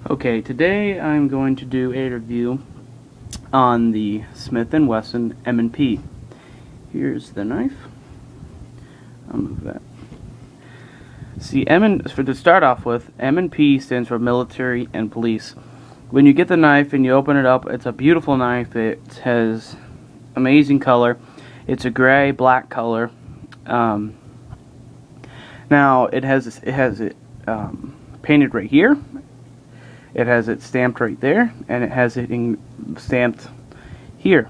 Okay, today I'm going to do a review on the Smith & Wesson M&P. Here's the knife. I'll move that. See, to start off with, M&P stands for military and police. When you get the knife and you open it up, it's a beautiful knife. It has amazing color. It's a gray-black color. Now it has it painted right here. It has it stamped right there, and it has it stamped here.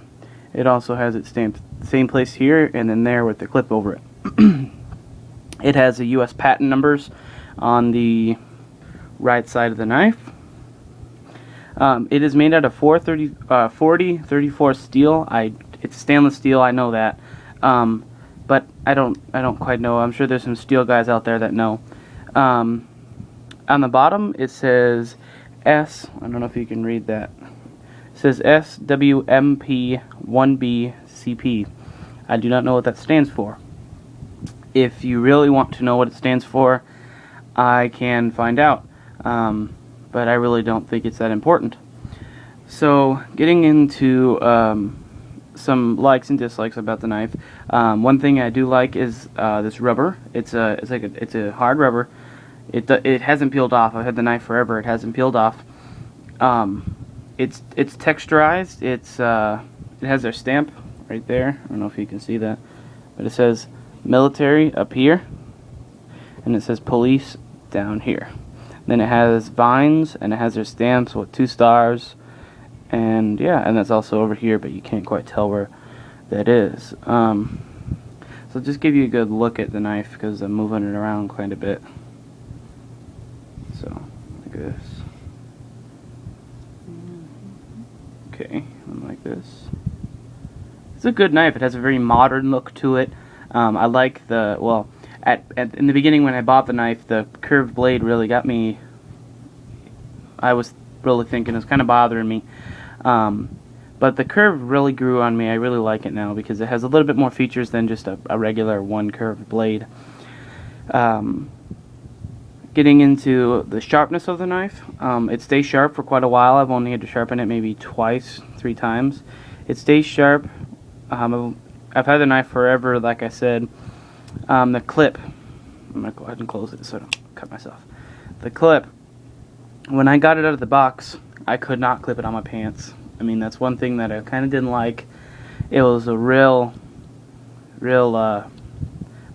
It also has it stamped the same place here and then there with the clip over it. It has the U.S. patent numbers on the right side of the knife. It is made out of 40-34 steel. It's stainless steel. I know that, but I don't quite know. I'm sure there's some steel guys out there that know. On the bottom it says S. I don't know if you can read that. It says SWMP1BCP. I do not know what that stands for. If you really want to know what it stands for, I can find out. But I really don't think it's that important. So, getting into some likes and dislikes about the knife. One thing I do like is this rubber. It's a hard rubber. It hasn't peeled off. I've had the knife forever. It hasn't peeled off. It's texturized. It has their stamp right there. I don't know if you can see that, but it says military up here, and it says police down here. Then it has vines, and it has their stamps with 2 stars, and yeah, and that's also over here, but you can't quite tell where that is. So just give you a good look at the knife because I'm moving it around quite a bit. So, like this. Okay, and like this. It's a good knife. It has a very modern look to it. I like the, well, in the beginning when I bought the knife, the curved blade really got me. I was really thinking it was kind of bothering me. But the curve really grew on me. I really like it now because it has a little bit more features than just a regular one curved blade. Getting into the sharpness of the knife, it stays sharp for quite a while. I've only had to sharpen it maybe 3 times. It stays sharp. I've had the knife forever, like I said. The clip, I'm going to go ahead and close it so I don't cut myself. The clip, when I got it out of the box, I could not clip it on my pants. I mean, that's one thing that I kind of didn't like. It was a real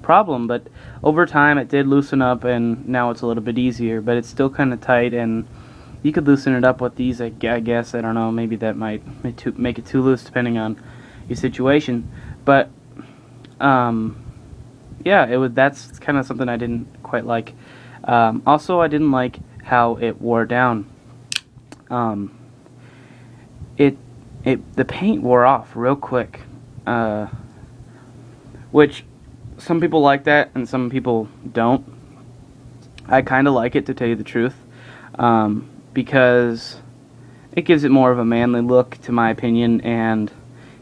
problem, but over time it did loosen up, and now it's a little bit easier, but it's still kind of tight, and you could loosen it up with these, I guess. I don't know, maybe that might make it too loose depending on your situation, but yeah, that's kind of something I didn't quite like. Also, I didn't like how it wore down. The paint wore off real quick, which some people like that and some people don't. I kind of like it, to tell you the truth, because it gives it more of a manly look, to my opinion, and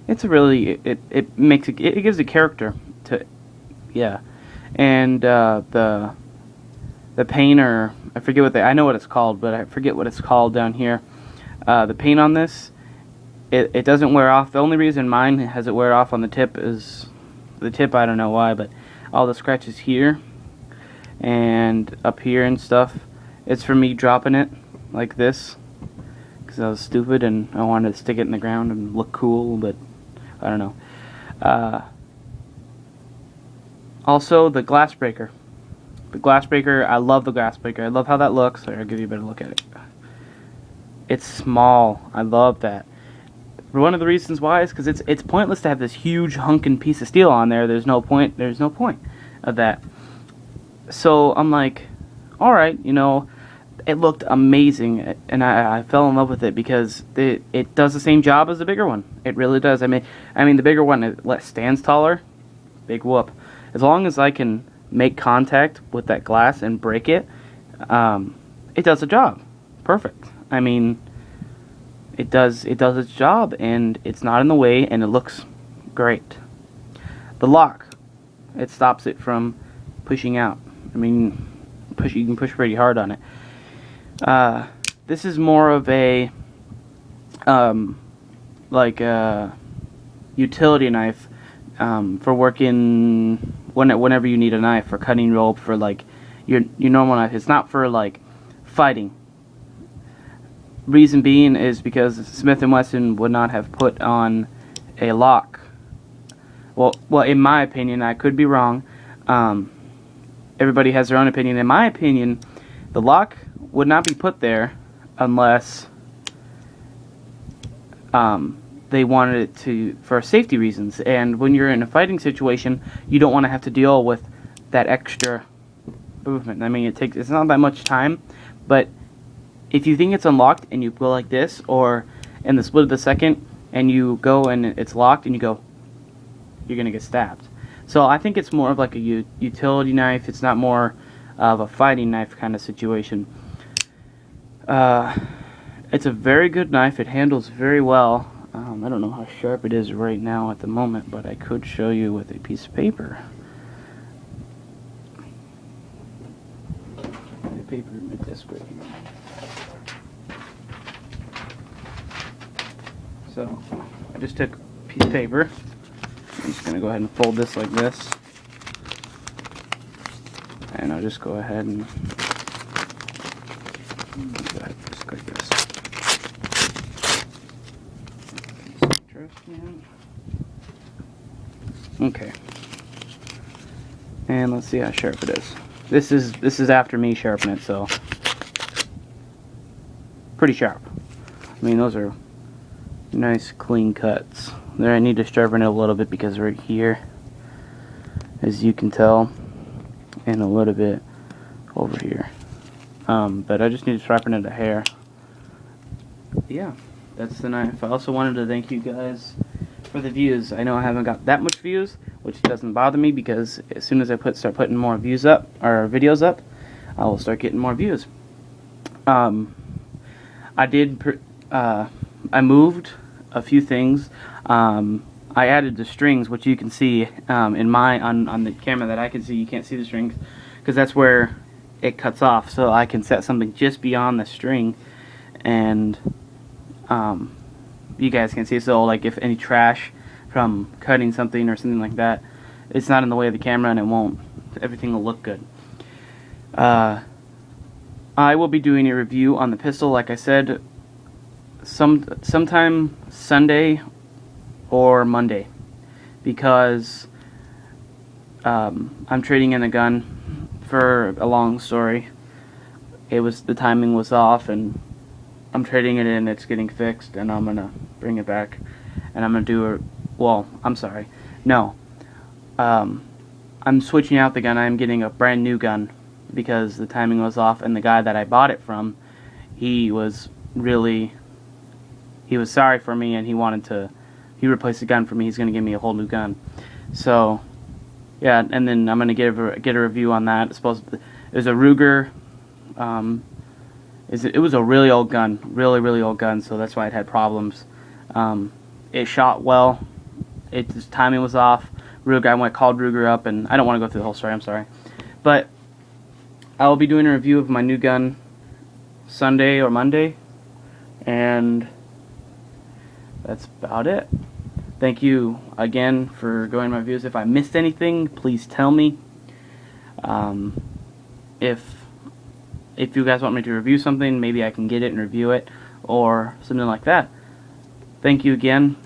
it's a really it gives a character to, yeah. And the painter, I forget what I know what it's called, but I forget what it's called down here. The paint on this, it doesn't wear off. The only reason mine has it wear off on the tip is the tip. I don't know why, but all the scratches here and up here and stuff, it's from me dropping it like this because I was stupid and I wanted to stick it in the ground and look cool, but I don't know. Also, the glass breaker. The glass breaker, I love the glass breaker. I love how that looks. Here, I'll give you a better look at it. It's small. I love that. One of the reasons why is because it's pointless to have this huge hunkin' piece of steel on there. There's no point of that. So I'm like, all right, you know, it looked amazing, and I fell in love with it because it does the same job as the bigger one. It really does. I mean the bigger one, it stands taller. Big whoop. As long as I can make contact with that glass and break it, it does the job. Perfect. I mean, it does its job, and it's not in the way, and it looks great. The lock, it stops it from pushing out. I mean, you can push pretty hard on it. This is more of a like a utility knife for working whenever you need a knife, for cutting rope, for like your normal knife. It's not for like fighting. Reason being is because Smith & Wesson would not have put on a lock. Well, in my opinion, I could be wrong. Everybody has their own opinion. In my opinion, the lock would not be put there unless they wanted it to for safety reasons. And when you're in a fighting situation, you don't want to have to deal with that extra movement. I mean, it's not that much time, but if you think it's unlocked and you go like this, or in the split of the second, and you go and it's locked and you go, you're gonna get stabbed. So I think it's more of like a utility knife. It's not more of a fighting knife kind of situation. It's a very good knife. It handles very well. I don't know how sharp it is right now at the moment, but I could show you with a piece of paper. The paper in my desk right here. So I just took a piece of paper. I'm just going to go ahead and fold this like this. And I'll just go ahead and just like this. Okay. And let's see how sharp it is. This is after me sharpening it, so pretty sharp. I mean, those are nice clean cuts. There, I need to sharpen it a little bit because right here, as you can tell, and a little bit over here. But I just need to sharpen it a hair. Yeah, that's the knife. I also wanted to thank you guys for the views. I know I haven't got that much views, which doesn't bother me because as soon as I start putting more views up, or videos up, I will start getting more views. I moved a few things. I added the strings, which you can see on the camera that I can see. You can't see the strings because that's where it cuts off. So I can set something just beyond the string, and you guys can see. So like if any trash from cutting something or something like that, it's not in the way of the camera, and it won't. Everything will look good. I will be doing a review on the pistol, like I said, sometime Sunday or Monday, because I'm trading in a gun. For a long story, the timing was off, and I'm trading it in. It's getting fixed, and I'm gonna bring it back, and I'm gonna do I'm switching out the gun. I'm getting a brand new gun because the timing was off, and the guy that I bought it from, he was sorry for me, and he replaced the gun for me. He's gonna give me a whole new gun. So yeah, and then I'm gonna get a review on that. It was a Ruger. It was a really old gun, really old gun. So that's why it had problems. It shot well. Its timing was off. I called Ruger up, and I don't want to go through the whole story. I'm sorry, but I will be doing a review of my new gun Sunday or Monday, and that's about it. Thank you again for going to my views. If I missed anything, please tell me. If you guys want me to review something, maybe I can get it and review it, or something like that. Thank you again.